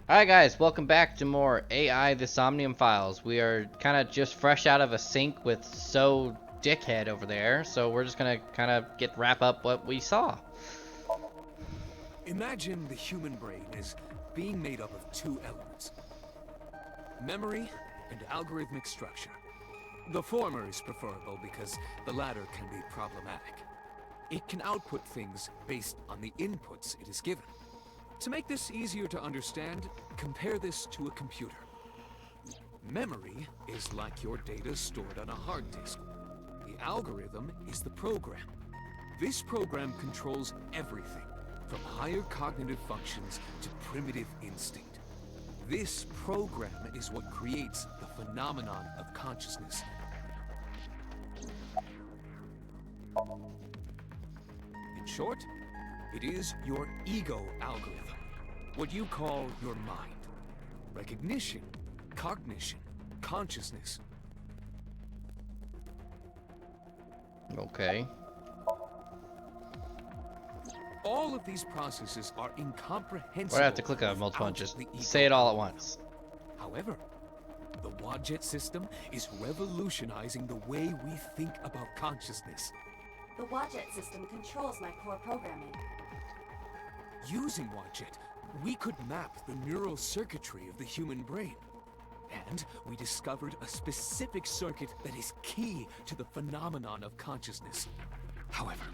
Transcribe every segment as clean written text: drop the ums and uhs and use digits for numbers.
Alright guys, welcome back to more AI the Somnium files. We are kind of just fresh out of a sync with So Dickhead over there, so we're just gonna kind of wrap up what we saw. Imagine the human brain as being made up of two elements: memory and algorithmic structure. The former is preferable because the latter can be problematic. It can output things based on the inputs it is given. To make this easier to understand, compare this to a computer. Memory is like your data stored on a hard disk. The algorithm is the program. This program controls everything, from higher cognitive functions to primitive instinct. This program is what creates the phenomenon of consciousness. In short, it is your ego algorithm, what you call your mind. Recognition, cognition, consciousness. Okay. All of these processes are incomprehensible. Or I have to click on multiple and without just the ego say it all at algorithm. once. However, the Wadjet system is revolutionizing the way we think about consciousness. The Wadjet system controls my core programming. Using Wadjet, we could map the neural circuitry of the human brain. And we discovered a specific circuit that is key to the phenomenon of consciousness. However,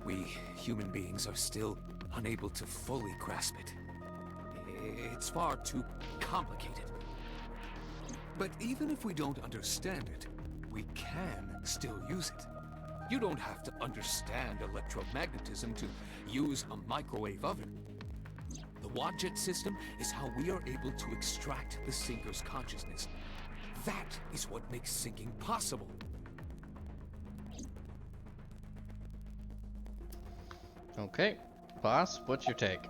we human beings are still unable to fully grasp it. It's far too complicated. But even if we don't understand it, we can still use it. You don't have to understand electromagnetism to use a microwave oven. The Wadjet system is how we are able to extract the sinker's consciousness. That is what makes syncing possible. Okay. Boss, what's your take?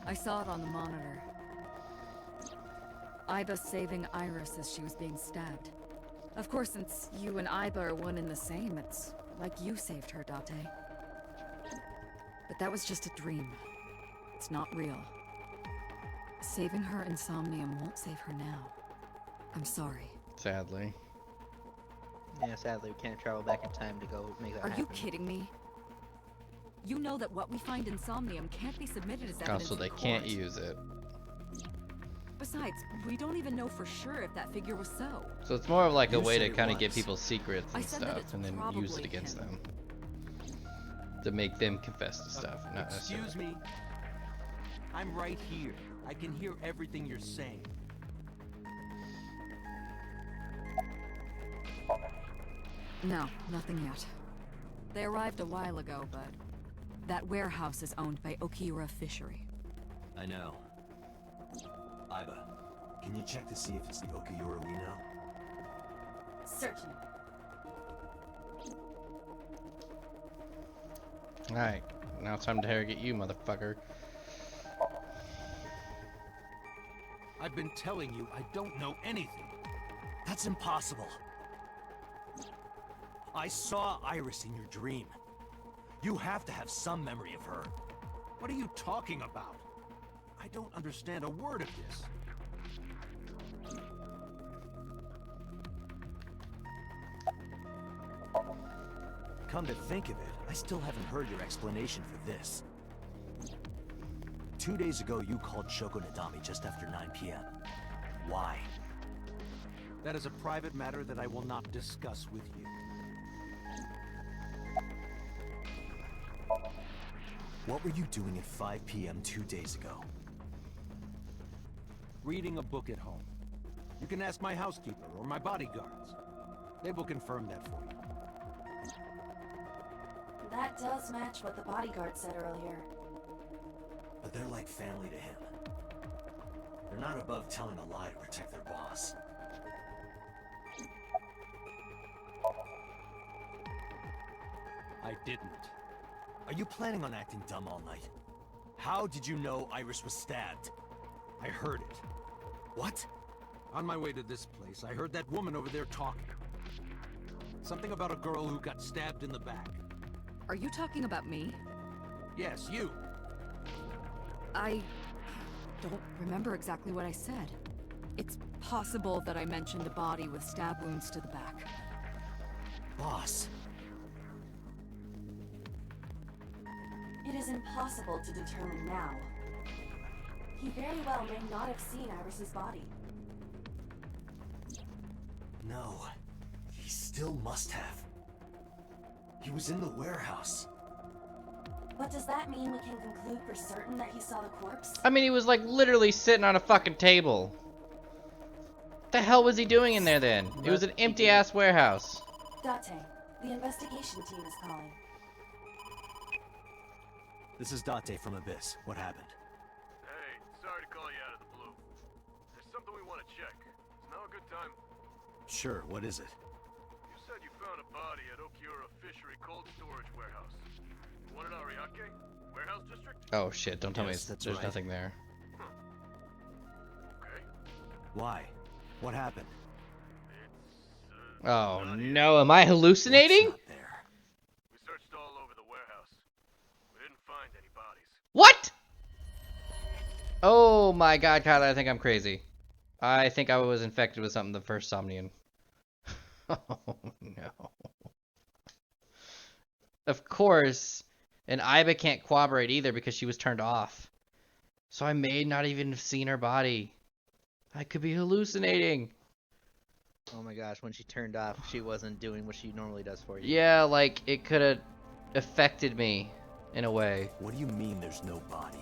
I saw it on the monitor. Iba saving Iris as she was being stabbed. Of course, since you and Iba are one and the same, it's like you saved her, Date. But that was just a dream. It's not real. Saving her in Somnium won't save her now. I'm sorry. Sadly. Yeah, sadly, we can't travel back in time to go make that Are happen. you kidding me? You know that what we find in Somnium can't be submitted as evidence Also, they in can't court. use it. Besides, we don't even know for sure if that figure was so. So it's more of like a You way said to it kind of get was. people's secrets I and said that stuff, it's and then use it probably against him. them. To make them confess to stuff, not necessarily. Excuse me. I'm right here. I can hear everything you're saying. No, nothing yet. They arrived a while ago, but that warehouse is owned by Okiura Fishery. I know. Iba, can you check to see if it's the Okiura we know? Searching. Alright, now it's time to interrogate you, motherfucker. I've been telling you I don't know anything. That's impossible. I saw Iris in your dream. You have to have some memory of her. What are you talking about? I don't understand a word of this. Come to think of it, I still haven't heard your explanation for this. 2 days ago, you called Shoko Nadami just after 9 p.m. Why? That is a private matter that I will not discuss with you. What were you doing at 5 p.m. 2 days ago? Reading a book at home. You can ask my housekeeper or my bodyguards. They will confirm that for you. That does match what the bodyguard said earlier. But they're like family to him. They're not above telling a lie to protect their boss. I didn't. Are you planning on acting dumb all night? How did you know Iris was stabbed? I heard it. What? On my way to this place, I heard that woman over there talking. Something about a girl who got stabbed in the back. Are you talking about me? Yes, you. I... don't remember exactly what I said. It's possible that I mentioned a body with stab wounds to the back. Boss. It is impossible to determine now. He very well may not have seen Iris's body. No. He still must have. He was in the warehouse. But does that mean we can conclude for certain that he saw the corpse? I mean, he was like literally sitting on a fucking table. What the hell was he doing in there then? It was an empty ass warehouse. Date, the investigation team is calling. This is Date from Abyss. What happened? Hey, sorry to call you out of the blue. There's something we want to check. Is now a good time? Sure, what is it? You said you found a body at Okiura Fishery Cold Storage Warehouse. The one at Ariake? Warehouse District? Oh shit, don't tell me Yes, that's there's right. nothing there. Okay. Why? What happened? It's, Oh not here. no, am I hallucinating? What's not there? We searched all over the warehouse. We didn't find any bodies. What? Oh my god, Kyler, I think I'm crazy. I think I was infected with something the first Somnium. Oh no. Of course, and Iba can't corroborate either because she was turned off. So I may not even have seen her body. I could be hallucinating. Oh my gosh, when she turned off, she wasn't doing what she normally does for you. Yeah, like it could have affected me in a way. What do you mean there's no body?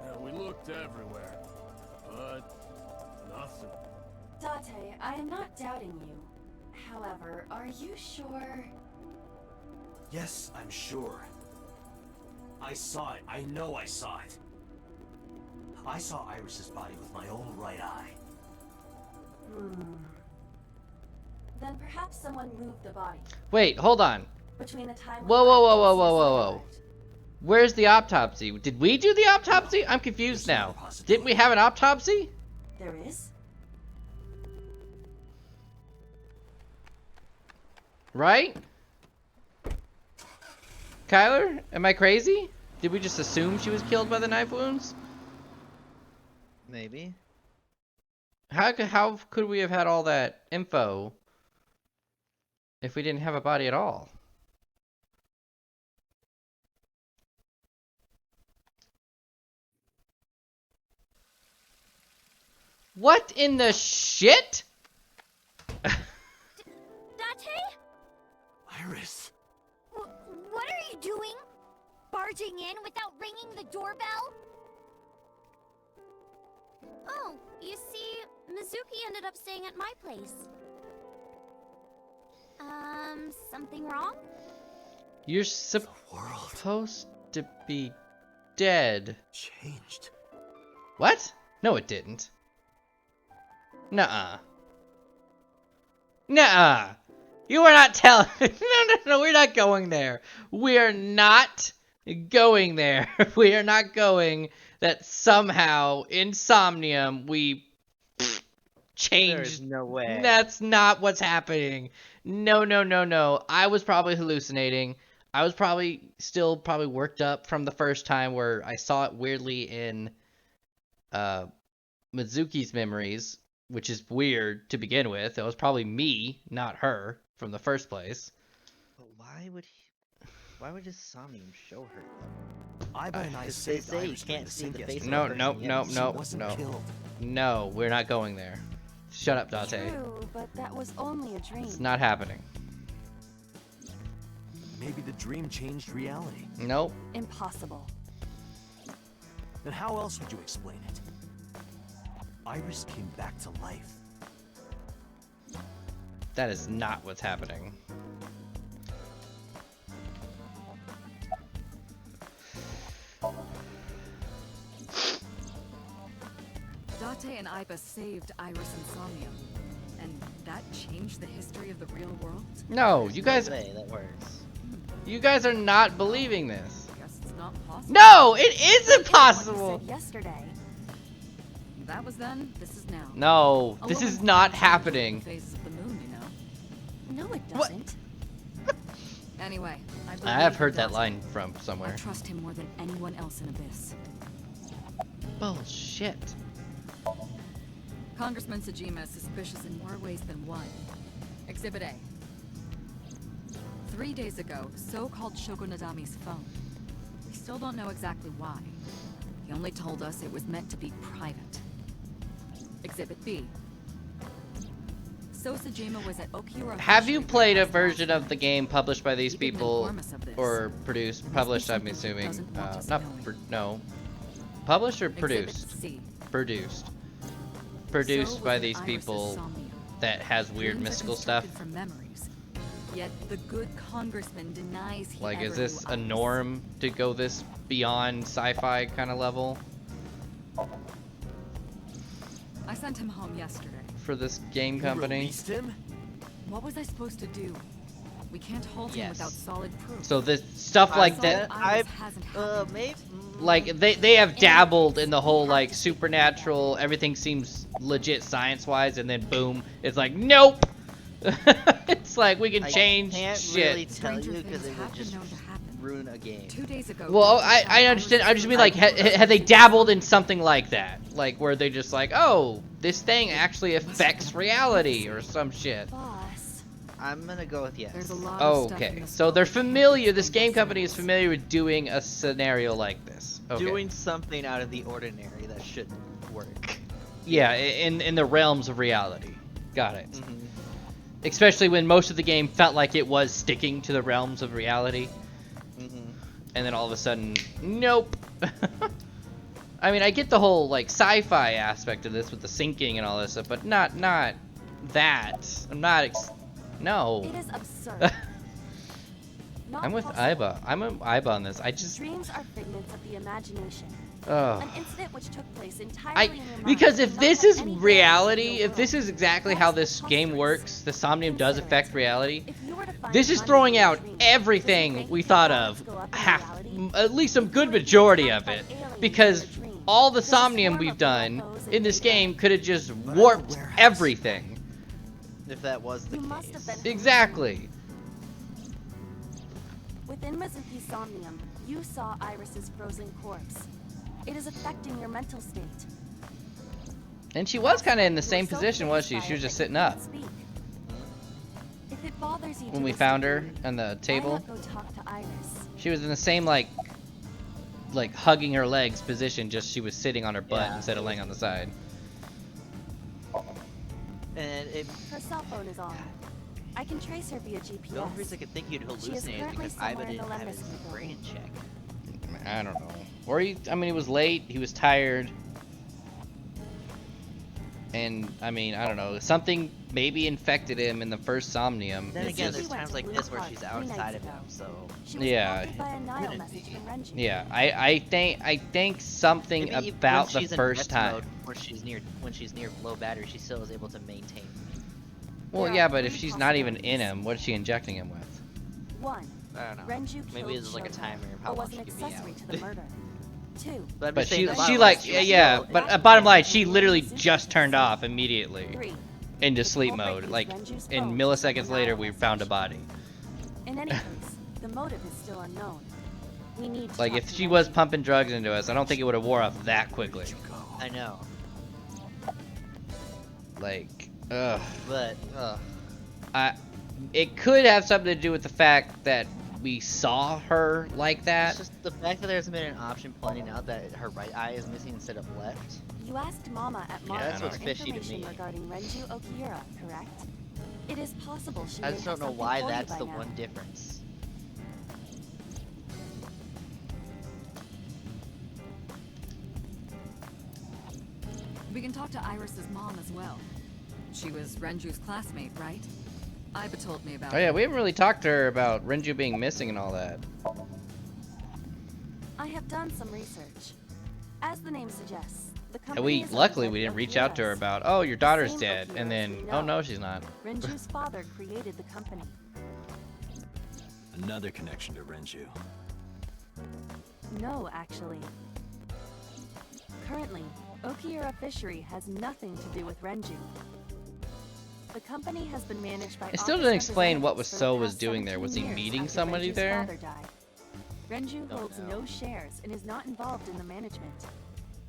Yeah, we looked everywhere, but nothing. Date, I am not doubting you. However, are you sure? Yes, I'm sure. I saw it. I know I saw it. I saw Iris's body with my own right eye. Then perhaps someone moved the body Wait, hold on. between the time. Whoa, whoa, whoa, whoa, whoa, whoa, whoa. Where's the autopsy? Did we do the autopsy? I'm confused There's now. another possibility. Didn't we have an autopsy? There is? Right? Kyler, am I crazy? Did we just assume she was killed by the knife wounds? Maybe. How could we have had all that info if we didn't have a body at all? What in the shit? Date? Iris! What are you doing? Barging in without ringing the doorbell? Oh, you see, Mizuki ended up staying at my place. Something wrong? You're World supposed to be dead. changed. What? No, it didn't. Nuh-uh. Nuh-uh. You are not telling. No, we're not going there. We are not going there. We are not going that somehow in Somnium we changed. There's no way. That's not what's happening. No, no, no, no. I was probably hallucinating. I was probably still worked up from the first time where I saw it weirdly in Mizuki's memories, which is weird to begin with. It was probably me, not her, from the first place. But why would his Somnium show her though? Iba and I Because they saved say you Iris during can't the see sink the yesterday. face of No, the person nope, yet. nope, She nope, wasn't no. killed. No, we're not going there. Shut up, Date. True, but that was only a dream. It's not happening. Maybe the dream changed reality. Nope. Impossible. Then how else would you explain it? Iris came back to life. That is not what's happening. Date and Iba saved Iris and Somnium, and that changed the history of the real world? No, you guys That works. are not believing this. Guess it's not possible. No, it is What impossible. you said yesterday. That was then, this is now. No, A this woman is not changes happening. the phases of the moon, you know. No, it What? doesn't. Anyway, I I have believe heard he that does line it. from I somewhere. trust him more than anyone else in Abyss. Bullshit. Congressman Sajima is suspicious in more ways than one. Exhibit A. 3 days ago, So called Shoko Nadami's phone. We still don't know exactly why. He only told us it was meant to be private. Exhibit B. So Sajima was at Okiura. Have you Fishery played a Warehouse version last of the night. game published by these He didn't people, inform us of this. or produced, Must be published? I'm something he assuming. doesn't want us Not knowing. no, published or Exhibit produced? C. Produced. So Produced was by an these Iris' people Somnium. that has weird Dreams are mystical stuff. constructed from memories. Yet the good congressman denies he Like, is ever this knew a Iris. norm to go this beyond sci-fi kind of level I sent him home yesterday. for this game company? Released him? What was I supposed to do? We can't hold him without solid proof. So this stuff like that, Iris hasn't happened. Maybe. like they have dabbled in the whole like supernatural, everything seems legit science-wise, and then boom, it's like nope. It's like we can change I can't shit. really tell Stranger you because things it would have been just known to happen. ruin a game. 2 days ago. Well, Dr. I Iris understand. I just mean was like, had they dabbled in something like that, like where they just like, oh, this thing actually affects reality or some shit. Boss. I'm gonna go with yes. There's a lot of stuff in Okay, this so book they're that can't familiar. be This explained game by company is science. familiar with doing a scenario like this. Okay. Doing something out of the ordinary that should work. Yeah, in the realms of reality. Got it. Mhm. Especially when most of the game felt like it was sticking to the realms of reality, Mhm. and then all of a sudden, nope. I mean, I get the whole like sci-fi aspect of this with the sinking and all this stuff, but not that. I'm not. No. It is absurd. Not I'm with possible. Iba. I'm with Iba on this. I just. Dreams are figments of the imagination. Ugh. An incident which took place entirely I in your mind because if cannot this have is any bearing on reality, your if this world. is exactly how this game works, the Somnium does affect reality. If you were to find This is money throwing in your out dreams, everything does it we make thought your of, odds go up in half, reality? at least some If good you were majority to of find it, aliens in because your dreams, all the does a Somnium swarm we've of done UFOs in this invade game Earth? could have just But warped warehouse. everything. If that was the You must have case. been Exactly. Within Mizuki's Somnium, you saw Iris's frozen corpse. It is affecting your mental state. And she was kind of in the You were same so position, was fazed she? by She was it just that sitting you up couldn't speak. If it bothers you when to we this found her degree, on the why table. not go talk to Iris? She was in the same like hugging her legs position, just she was sitting on her butt Yeah. instead of laying on the side. And it, Her cell phone is on. I can trace her via GPS. the only reason I could think you'd She is hallucinate is currently because Iba somewhere in the didn't have his Lemnisky brain in building. check. I don't know. Or I mean, he was late. He was tired. And I mean, I don't know. Something maybe infected him in the first Somnium. Then It again, just- there's went times to like Blue this where Park she's 3 outside nights of ago. him, so She was Yeah. prompted by a Nile Couldn't message be. from Renji. yeah, I think something maybe about when the she's in first rest time. mode, when she's near low battery, she still is able to maintain. Well, There yeah, are but if three she's not even in possibilities. him, what is she injecting him with? 1. I don't know. Renju Maybe killed it's like a Shoto, timer of how but long was she an could be out. accessory to the murder. 2. I'm But just saying she the bottom line like is yeah, still- but bottom line, she literally just turned off immediately 3. into The sleep culprit mode. used Like Renju's in phone to milliseconds send a later, Nile we message. found a body. In any case, the motive is still unknown. We need to Like talk if to she Renju. was pumping drugs into us, I don't think it would have wore off that quickly. I know, Like, ugh. but It could have something to do with the fact that we saw her like that. it's just the fact that there's been an option pointing out that her right eye is missing instead of left. You asked Mama at Yeah, Mars that's what's for fishy to information me. regarding Renju Okiura, correct? It is possible she I may just have don't know something why for you that's by the now. one difference. We can talk to Iris's mom as well. She was Renju's classmate, right? Iba told me about Oh yeah, her. we haven't really talked to her about Renju being missing and all that. I have done some research. As the name suggests, the company And we is luckily owned we by didn't reach out to her Okiuras. about, oh, your daughter's same dead, Okiuras and then, we oh know. no, she's not. Renju's father created the company. Another connection to Renju. No, actually. Currently, Okiura Fishery has nothing to do with Renju. The company has been managed by It still office didn't explain what representatives for the So was past doing there. 17 Was he years meeting after somebody Renju's there? father died. Renju holds no shares and is not involved in the management.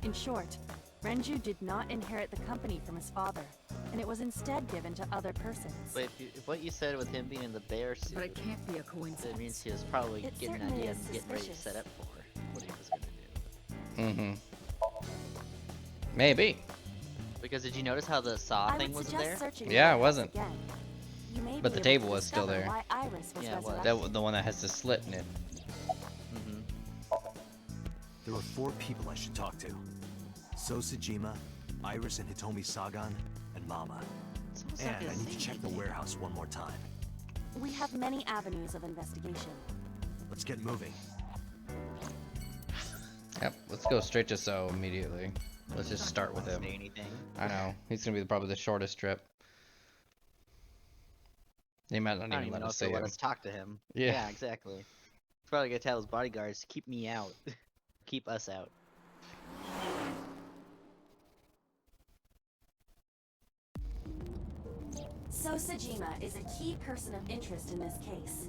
In short, Renju did not inherit the company from his father, and it was instead given to other persons. But if what you said with him being in the bear suit, But it can't be a it coincidence. means he was probably It getting an certainly idea is and getting ready to suspicious. set up for what he was gonna do. Mm-hmm. Maybe. Because did you notice how the saw I thing would wasn't there? suggest searching Yeah, the it warehouse wasn't. again. You may But be the able table to was still discover there. why Iris was Yeah, it was. resurrected. The one that has the slit in it. There were 4 people I should talk to. So Sejima, Iris and Hitomi Sagan, and Mama. And I need to check the warehouse one more time. We have many avenues of investigation. Let's get moving. Yep, let's go straight to So immediately. Let's just start with him. Say anything. I know. He's gonna be probably the shortest trip. They might not I don't even even let know us if they see let him. us talk to him. Yeah. Yeah, exactly. He's probably gonna tell his bodyguards to keep me out. Keep us out. So Sejima is a key person of interest in this case.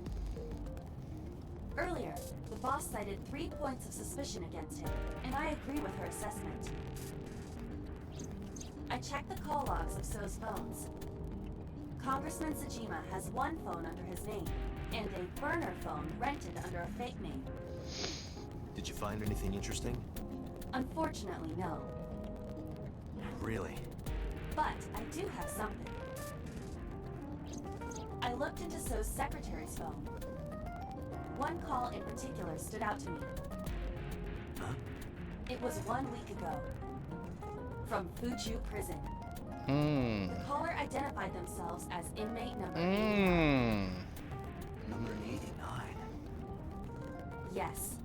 Earlier, the boss cited 3 points of suspicion against him, and I agree with her assessment. I checked the call logs of So's phones. Congressman Sejima has one phone under his name, and a burner phone rented under a fake name. Did you find anything interesting? Unfortunately, no. Really? But I do have something. I looked into So's secretary's phone. One call in particular stood out to me. Huh? It was 1 week ago. From Fuju Prison. Hmm. The caller identified themselves as inmate number 8. Hmm. Number 89. Yes,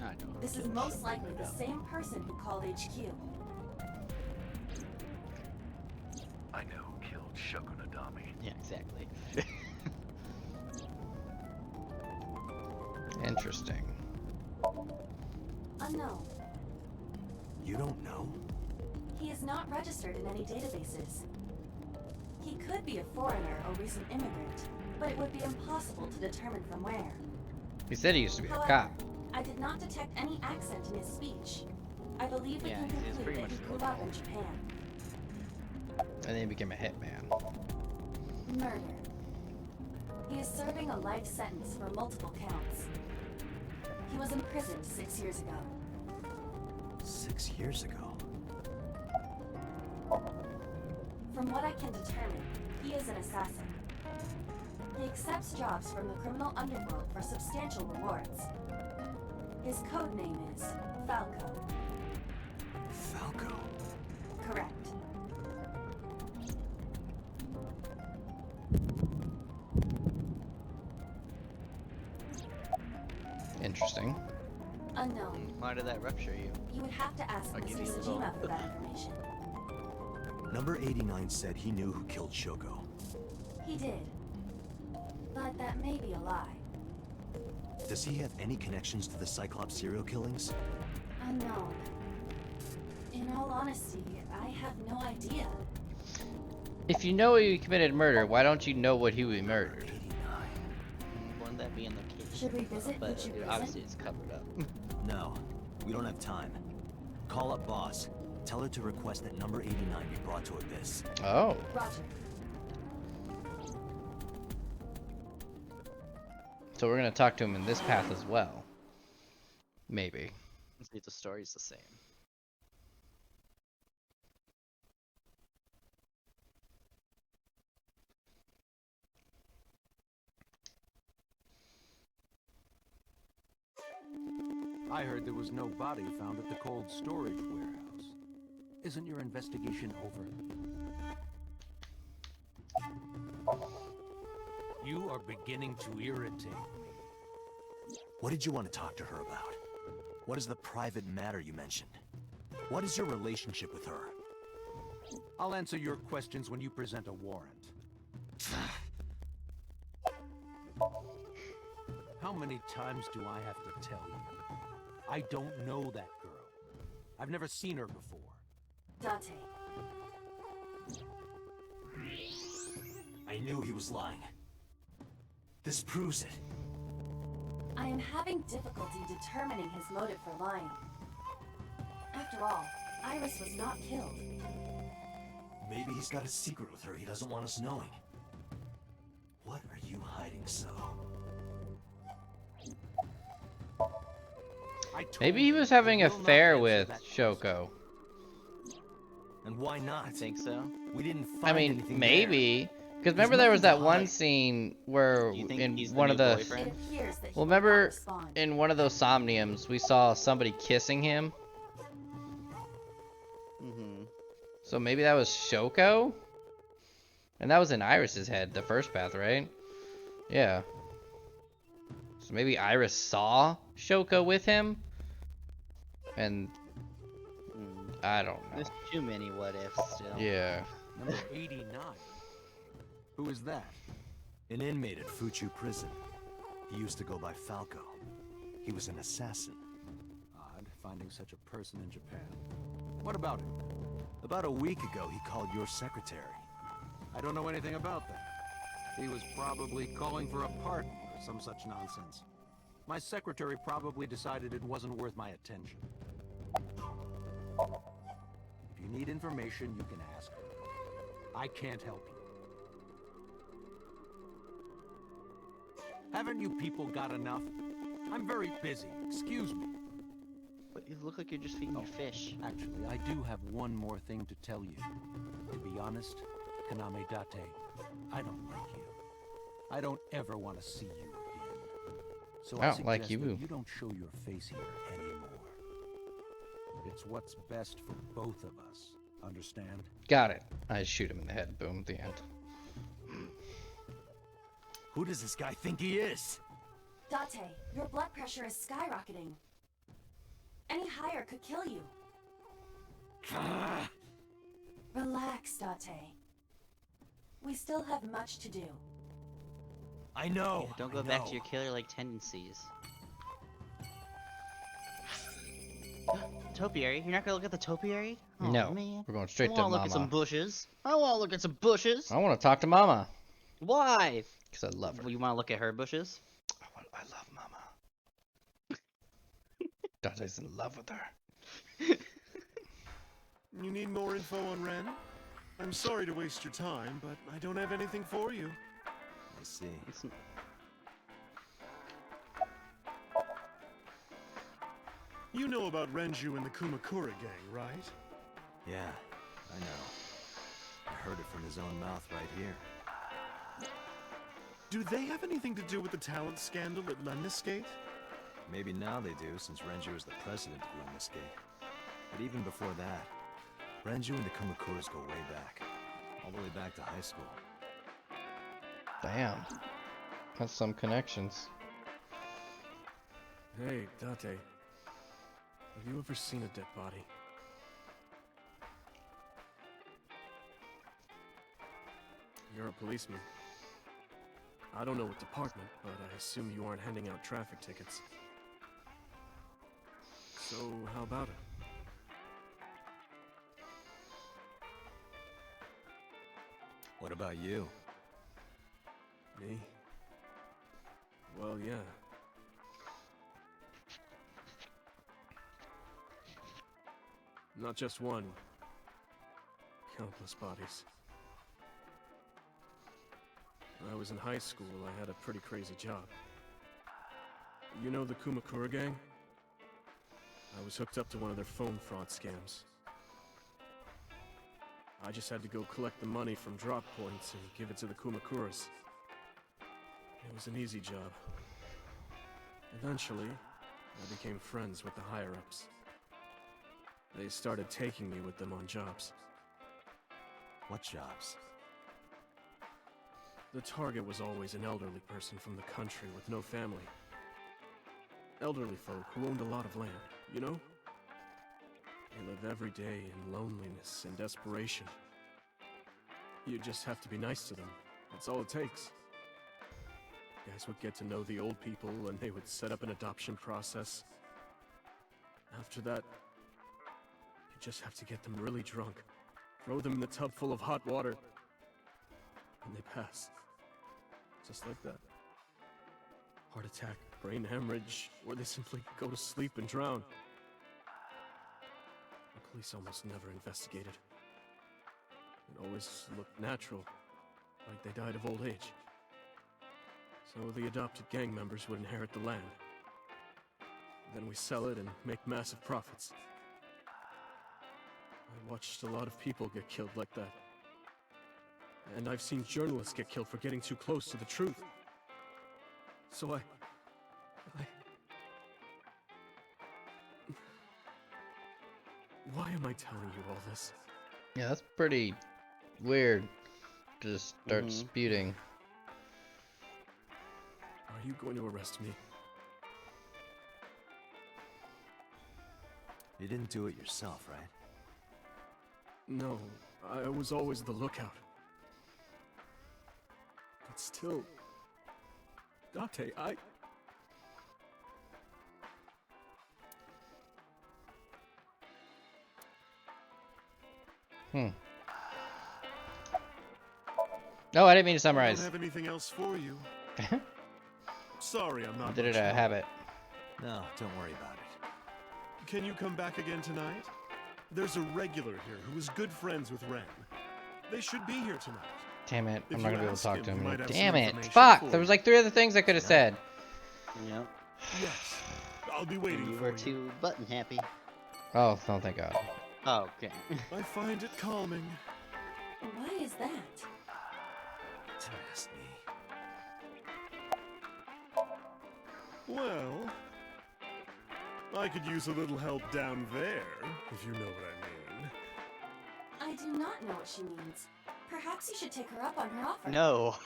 I know. this is most likely the same person who called HQ. I know who killed Shogunadami. Yeah, exactly. Interesting. Unknown. You don't know? He is not registered in any databases. He could be a foreigner or recent immigrant, but it would be impossible to determine from where. He said he used to be a However, cop. I did not detect any accent in his speech. I believe we Yeah, can he's conclude pretty that he much grew local. up in Japan. And then he became a hitman. Murder. He is serving a life sentence for multiple counts. He was imprisoned 6 years ago. 6 years ago. From what I can determine, he is an assassin. He accepts jobs from the criminal underworld for substantial rewards. His code name is Falco. Falco. Correct. Interesting. Unknown. Why did that rupture you? You would have to ask I'll give Mr. you a Sejima vote. for that information. Number 89 said he knew who killed Shoko. He did. But that may be a lie. Does he have any connections to the Cyclops serial killings? Unknown. In all honesty, I have no idea. If you know he committed murder, why don't you know what he murdered? 89. Wouldn't that be in the case? Should we visit But Fuji obviously Prison? it's covered up. No, we don't have time. Call up boss. Tell her to request that number 89 be brought to Abyss. Oh. Roger. So we're gonna talk to him in this path as well. Maybe. See if the story's the same. I heard there was no body found at the cold storage warehouse. Isn't your investigation over? You are beginning to irritate me. What did you want to talk to her about? What is the private matter you mentioned? What is your relationship with her? I'll answer your questions when you present a warrant. How many times do I have to tell you? I don't know that girl. I've never seen her before. Dante. I knew he was lying. This proves it. I am having difficulty determining his motive for lying. After all, Iris was not killed. Maybe he's got a secret with her he doesn't want us knowing. What are you hiding so? Maybe he was having an affair with Shoko. And why not? I think so. We didn't I find mean, anything maybe. Because remember There's there was nothing that to one hide. scene where Do you think in he's the one new of the... It boyfriend? appears that he Well, will not remember respond. in one of those Somniums, we saw somebody kissing him? Mm-hmm. So maybe that was Shoko? And that was in Iris's head, the first path, right? Yeah. So maybe Iris saw Shoko with him? And I don't know. There's too many what ifs still. Yeah. Number 89. Who is that? An inmate at Fuchu prison. He used to go by Falco. He was an assassin. Odd, finding such a person in Japan. What about him? About a week ago, he called your secretary. I don't know anything about that. He was probably calling for a pardon or some such nonsense. My secretary probably decided it wasn't worth my attention. If you need information, you can ask her. I can't help you. Haven't you people got enough? I'm very busy. Excuse me. But you look like you're just feeding your fish. Actually, I do have one more thing to tell you. To be honest, Kaname Date, I don't like you. I don't ever want to see you again. So I don't like suggest that you. you don't show your face here anymore. It's what's best for both of us. Understand? Got it. I shoot him in the head. Boom, the end. Who does this guy think he is? Date, your blood pressure is skyrocketing. Any higher could kill you. Relax, Date. We still have much to do. I know. Yeah, don't go I back to know. your killer-like tendencies. Topiary? You're not gonna look at the topiary? Oh, No, man. we're going straight I to wanna look at some Mama. bushes. I wanna look at some bushes. I want to talk to Mama. Why? Because I love her. Well, you wanna look at her bushes? I love Mama. Date's in love with her. You need more info on Ren? I'm sorry to waste your time, but I don't have anything for you. I see. You know about Renju and the Kumakura gang, right? Yeah, I know. I heard it from his own mouth right here. Do they have anything to do with the talent scandal at Lemniscate? Maybe now they do, since Renju is the president of Lemniscate. But even before that, Renju and the Kumakuras go way back. All the way back to high school. Damn. That's some connections. Hey, Date. Have you ever seen a dead body? You're a policeman. I don't know what department, but I assume you aren't handing out traffic tickets. So, how about it? What about you? Me? Well, yeah. Not just one. Countless bodies. When I was in high school, I had a pretty crazy job. You know the Kumakura gang? I was hooked up to one of their phone fraud scams. I just had to go collect the money from drop points and give it to the Kumakuras. It was an easy job. Eventually, I became friends with the higher-ups. They started taking me with them on jobs. What jobs? The target was always an elderly person from the country with no family. Elderly folk who owned a lot of land, you know? They live every day in loneliness and desperation. You just have to be nice to them. That's all it takes. Guys would get to know the old people and they would set up an adoption process. After that, you just have to get them really drunk. Throw them in the tub full of hot water. and they pass. Just like that. Heart attack, brain hemorrhage, or they simply go to sleep and drown. The police almost never investigated. It always looked natural, like they died of old age. So the adopted gang members would inherit the land. Then we sell it and make massive profits. I watched a lot of people get killed like that. And I've seen journalists get killed for getting too close to the truth. So I... Why am I telling you all this? Yeah, that's pretty weird to just start spewing. Are you going to arrest me? You didn't do it yourself, right? No, I was always the lookout. But still... Date, Oh, I didn't mean to I summarize. don't have anything else for you. Sorry, I'm not Did it much a help. habit. No, don't worry about it. Can you come back again tonight? There's a regular here who is good friends with Ren. They should be here tonight. Damn it, If I'm not you gonna be able to ask talk him, to he him. might have some Damn it, information fuck! for There was you. like 3 other things I could have said. Yep. Yes, I'll be waiting You for were you. too button happy. Oh, no, thank God. Oh, okay. I find it calming. Why is that? Don't ask me. Well, I could use a little help down there, if you know what I mean. I do not know what she means. Perhaps you should take her up on her offer. No.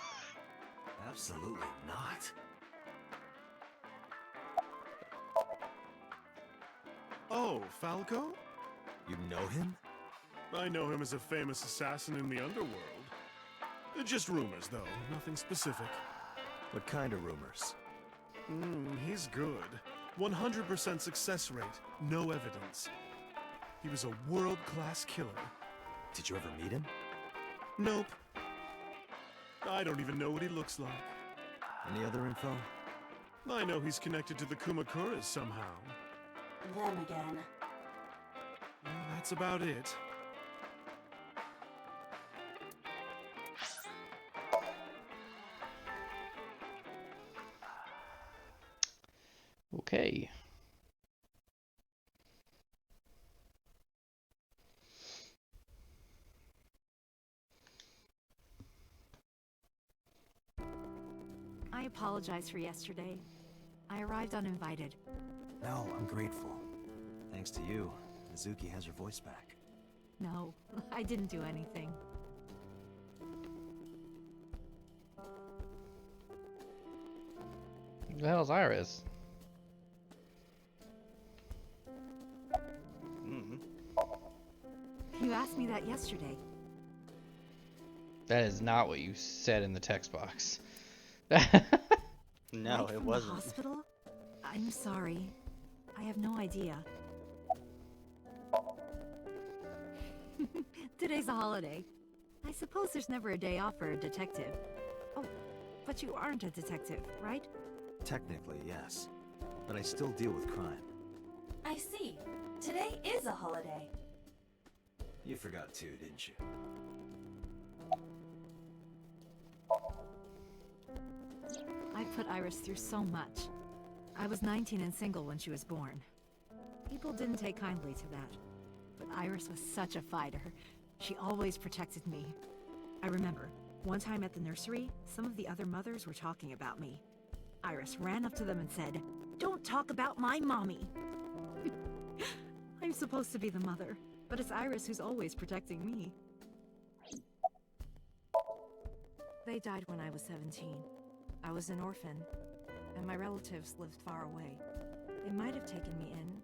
Absolutely not. Oh, Falco? You know him? I know him as a famous assassin in the underworld. Just rumors, though. Nothing specific. What kind of rumors? He's good. 100% success rate. No evidence. He was a world-class killer. Did you ever meet him? Nope. I don't even know what he looks like. Any other info? I know he's connected to the Kumakuras somehow. Them again. Well, that's about it. Okay. I apologize for yesterday. I arrived uninvited. No, I'm grateful. Thanks to you, Mizuki has her voice back. No, I didn't do anything. Who the hell's Iris? You asked me that yesterday. That is not what you said in the text box. No, Right it from wasn't. The hospital? I'm sorry. I have no idea. Today's a holiday. I suppose there's never a day off for a detective. Oh, but you aren't a detective, right? Technically, yes. But I still deal with crime. I see. Today is a holiday. You forgot too, didn't you? I put Iris through so much. I was 19 and single when she was born. People didn't take kindly to that. But Iris was such a fighter. She always protected me. I remember, one time at the nursery, some of the other mothers were talking about me. Iris ran up to them and said, "Don't talk about my mommy!" I'm supposed to be the mother, but it's Iris who's always protecting me. They died when I was 17. I was an orphan, and my relatives lived far away. They might have taken me in,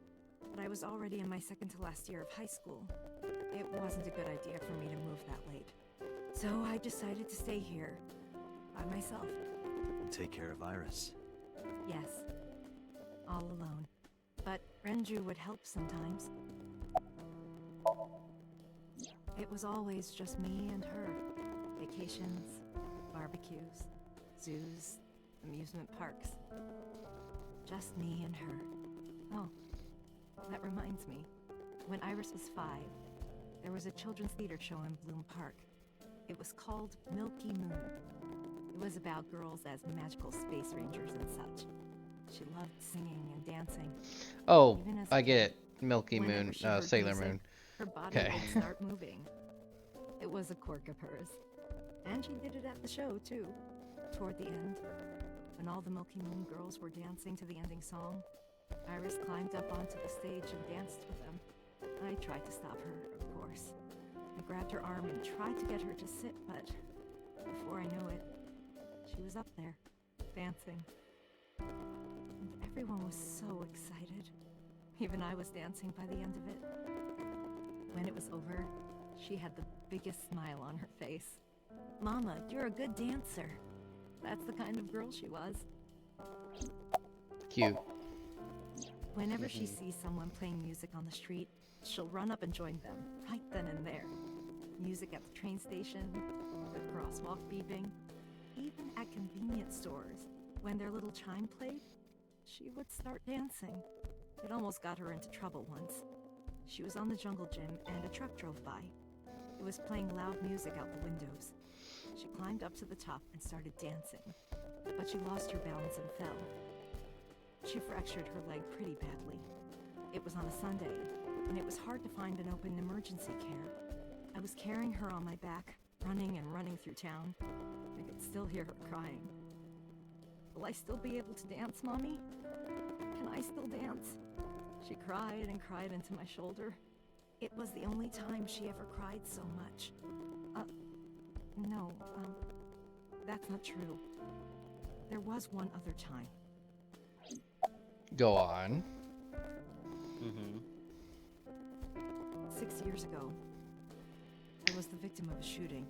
but I was already in my second to last year of high school. It wasn't a good idea for me to move that late. So I decided to stay here, by myself. And take care of Iris. Yes, all alone. But Renju would help sometimes. It was always just me and her. Vacations, barbecues, zoos, amusement parks. Just me and her. Oh, that reminds me. When Iris was 5, there was a children's theater show in Bloom Park. It was called Milky Moon. It was about girls as magical space rangers and such. She loved singing and dancing. Oh, Even as a I get kid, it. Milky whenever Moon, she heard Sailor music, Moon. her body Okay. would start moving. It was a quirk of hers. And she did it at the show, too. Toward the end, when all the Milky Moon girls were dancing to the ending song, Iris climbed up onto the stage and danced with them. I tried to stop her, of course. I grabbed her arm and tried to get her to sit, but before I knew it, she was up there, dancing. And everyone was so excited. Even I was dancing by the end of it. When it was over, she had the biggest smile on her face. Mama, you're a good dancer. That's the kind of girl she was. Cute. Whenever she sees someone playing music on the street, she'll run up and join them, right then and there. Music at the train station, the crosswalk beeping, even at convenience stores. When their little chime played, she would start dancing. It almost got her into trouble once. She was on the jungle gym and a truck drove by. It was playing loud music out the windows. She climbed up to the top and started dancing, but she lost her balance and fell. She fractured her leg pretty badly. It was on a Sunday, and it was hard to find an open emergency care. I was carrying her on my back, running and running through town. I could still hear her crying. Will I still be able to dance, Mommy? Can I still dance? She cried and cried into my shoulder. It was the only time she ever cried so much. No, that's not true. There was one other time. Go on. 6 years ago, I was the victim of a shooting.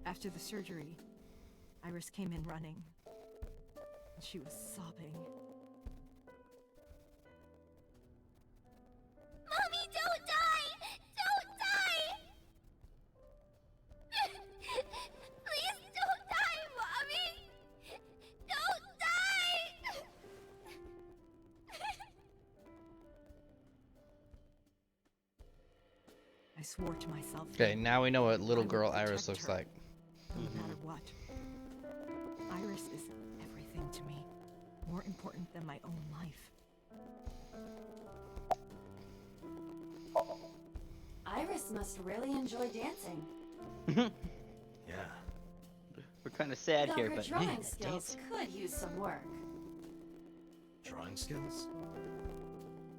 After the surgery, Iris came in running. She was sobbing. Mommy, don't die! Don't die! Please don't die, Mommy! Don't die! I swore to myself. Okay, now we know what little I would girl Iris protect looks her, like. no matter what. Iris is everything to me. More important than my own life. Iris must really enjoy dancing. Yeah. We're kind of sad Though here, her but drawing man, skills could use some work. Drawing skills?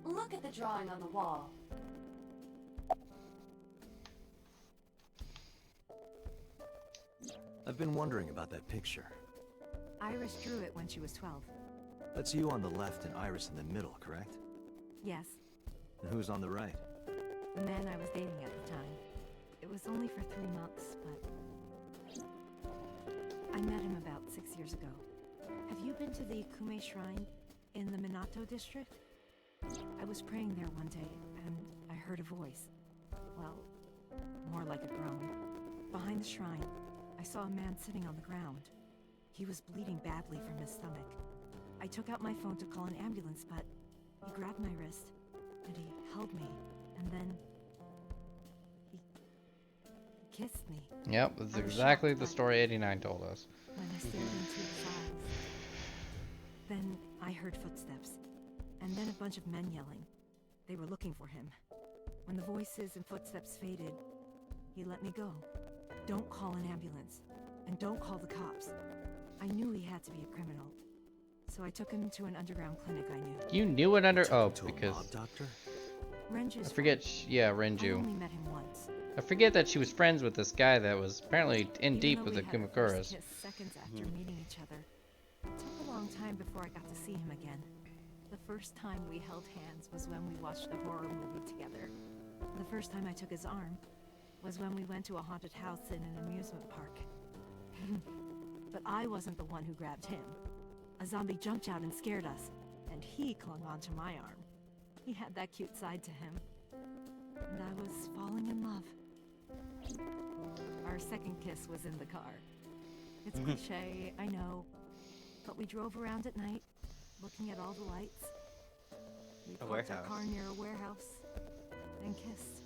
Look at the drawing on the wall. I've been wondering about that picture. Iris drew it when she was 12. That's you on the left and Iris in the middle, correct? Yes, And who's on the right? the man I was dating at the time. It was only for 3 months, but I met him about 6 years ago. Have you been to the Kume Shrine in the Minato district? I was praying there one day, and I heard a voice. Well, more like a groan. Behind the shrine, I saw a man sitting on the ground. He was bleeding badly from his stomach. I took out my phone to call an ambulance, but he grabbed my wrist, and he held me, and then he kissed me. Yep, that's I was exactly shocked, the but story 89 told us. when I stared into his eyes, then I heard footsteps, and then a bunch of men yelling. They were looking for him. When the voices and footsteps faded, he let me go. Don't call an ambulance, and don't call the cops. I knew he had to be a criminal, so I took him to an underground clinic I knew. You knew it under. Oh, To a because mob doctor? Renju's I forget. Yeah, I Renju. only met him once. I forget that she was friends with this guy that was apparently in Even deep though with we the had our first Kumakuras. kiss seconds after meeting each other, it took a long time before I got to see him again. The first time we held hands was when we watched a horror movie together. The first time I took his arm was when we went to a haunted house in an amusement park. But I wasn't the one who grabbed him. A zombie jumped out and scared us, and he clung onto my arm. He had that cute side to him. And I was falling in love. Our second kiss was in the car. It's cliche, I know. But we drove around at night, looking at all the lights. We parked our car near a warehouse, and kissed.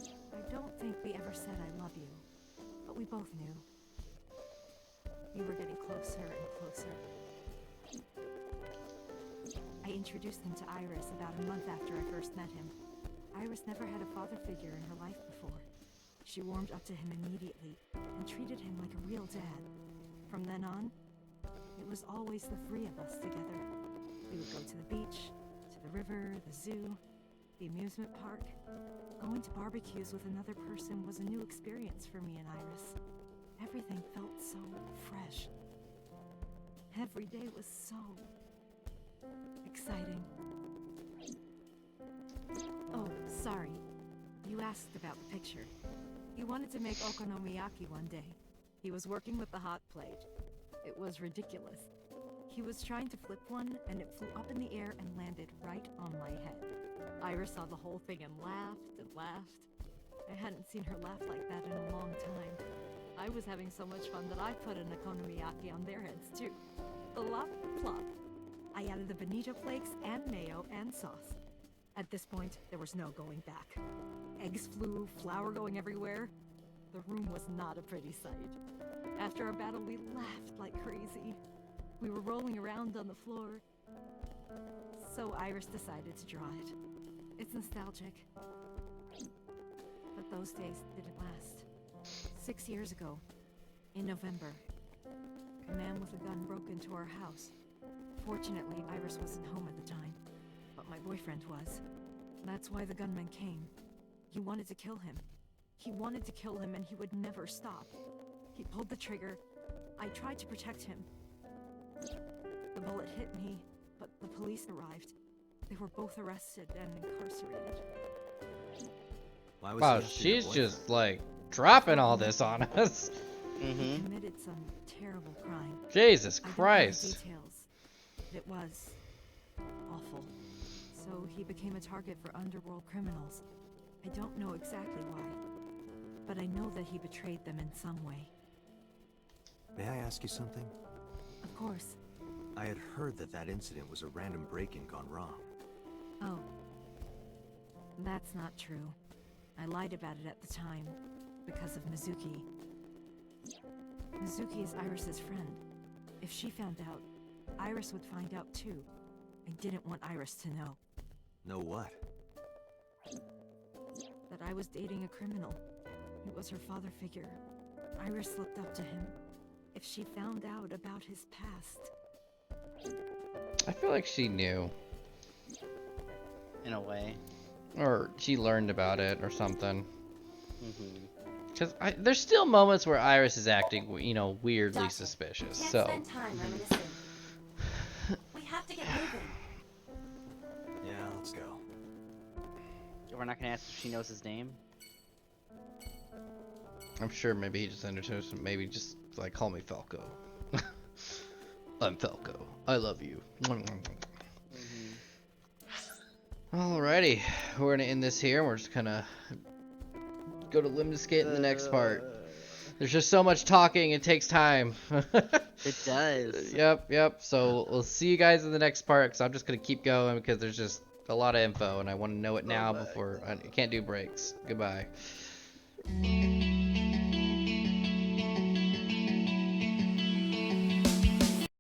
I don't think we ever said I love you, but we both knew. We were getting closer and closer. I introduced him to Iris about a month after I first met him. Iris never had a father figure in her life before. She warmed up to him immediately and treated him like a real dad. From then on, it was always the three of us together. We would go to the beach, to the river, the zoo, the amusement park. Going to barbecues with another person was a new experience for me and Iris. Everything felt so fresh. Every day was so exciting. Oh, sorry. You asked about the picture. He wanted to make okonomiyaki one day. He was working with the hot plate. It was ridiculous. He was trying to flip one, and it flew up in the air and landed right on my head. Iris saw the whole thing and laughed and laughed. I hadn't seen her laugh like that in a long time. I was having so much fun that I put an okonomiyaki on their heads too. Plop, plop. I added the bonito flakes and mayo and sauce. At this point, there was no going back. Eggs flew, flour going everywhere. The room was not a pretty sight. After our battle, we laughed like crazy. We were rolling around on the floor. So Iris decided to draw it. It's nostalgic. But those days didn't last. 6 years ago, in November, a man with a gun broke into our house. Fortunately, Iris wasn't home at the time, but my boyfriend was. That's why the gunman came. He wanted to kill him. He wanted to kill him, and he would never stop. He pulled the trigger. I tried to protect him. The bullet hit me, but the police arrived. They were both arrested and incarcerated. Wow, she's just like dropping all this on us. He committed some terrible crime. Jesus I don't know the Christ. details. It was awful. So he became a target for underworld criminals. I don't know exactly why, but I know that he betrayed them in some way. May I ask you something? Of course. I had heard that that incident was a random break-in gone wrong. Oh. That's not true. I lied about it at the time, because of Mizuki. Mizuki is Iris's friend. If she found out, Iris would find out too. I didn't want Iris to know. Know what? That I was dating a criminal. He was her father figure. Iris looked up to him. If she found out about his past... I feel like she knew. In a way. Or she learned about it or something. Because there's still moments where Iris is acting, you know, weirdly suspicious. Can't So spend time reminiscing. We have to get moving. Yeah, let's go. We're not gonna ask if she knows his name. I'm sure maybe he just introduced him. Maybe just like call me Falco. I'm Falco. I love you. Alrighty, we're gonna end this here. We're just gonna go to Limnescape in the next part. There's just so much talking, it takes time. It does. Yep. So we'll see you guys in the next part, because I'm just gonna keep going because there's just a lot of info and I want to know it now before I can't do breaks. Goodbye.